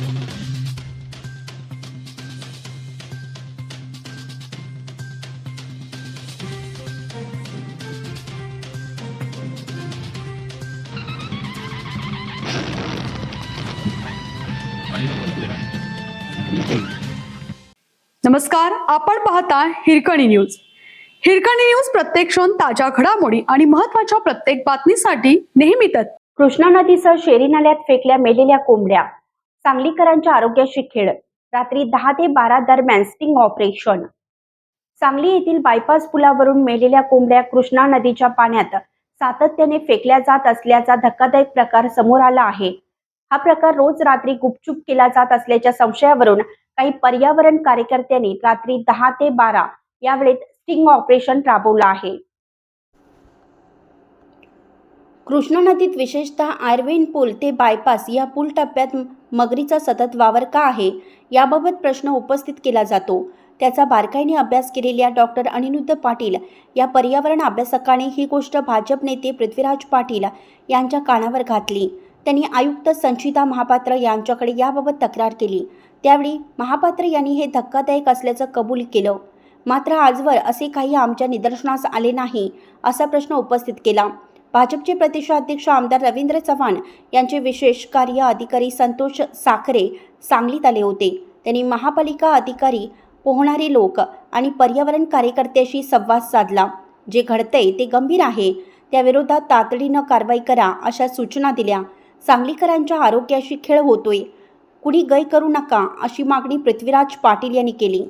नमस्कार, आपण पाहता हिरकणी न्यूज. हिरकणी न्यूज प्रत्येक क्षण ताज्या घडामोडी आणि महत्त्वाच्या प्रत्येक बातमीसाठी नेहमी तत्पर. कृष्णा नदीसह शेरी नाल्यात फेकल्या मेलेल्या कोंबड्या. सांगलीकरांच्या आरोग्याशी खेळ. रात्री 10 ते 12 दरम्यान स्टिंग ऑपरेशन. सांगली येथील बायपास पुलावरून मेलेल्या कोंबड्या कृष्णा नदीच्या पाण्यात सातत्याने फेकल्या जात असल्याचा धक्कादायक प्रकार समोर आला आहे. हा प्रकार रोज रात्री गुपचूप केला जात असल्याच्या संशयावरून काही पर्यावरण कार्यकर्त्यांनी रात्री 10 ते 12 या वेळेत स्टिंग ऑपरेशन राबवलं आहे. कृष्णा नदीत विशेषतः आयर्विन पूल ते बायपास या पूल टप्प्यात मगरीचा सतत वावर का आहे याबाबत प्रश्न उपस्थित केला जातो. त्याचा बारकाईने अभ्यास केलेल्या डॉक्टर अनिरुद्ध पाटील या पर्यावरण अभ्यासकाने ही गोष्ट भाजप नेते पृथ्वीराज पाटील यांच्या कानावर घातली. त्यांनी आयुक्त संचिता महापात्र यांच्याकडे याबाबत तक्रार केली. त्यावेळी महापात्र यांनी हे धक्कादायक असल्याचं कबूल केलं. मात्र आजवर असे काही आमच्या निदर्शनास आले नाही असा प्रश्न उपस्थित केला. भाजपचे प्रदेशाध्यक्ष आमदार रवींद्र चव्हाण यांचे विशेष कार्य अधिकारी संतोष साखरे सांगलीत आले होते. त्यांनी महापालिका अधिकारी, पोहणारे लोक आणि पर्यावरण कार्यकर्त्याशी संवाद साधला. जे घडतंय ते गंभीर आहे, त्याविरोधात तातडीनं कारवाई करा अशा सूचना दिल्या. सांगलीकरांच्या आरोग्याशी खेळ होतोय, कुणी गय करू नका अशी मागणी पृथ्वीराज पाटील यांनी केली.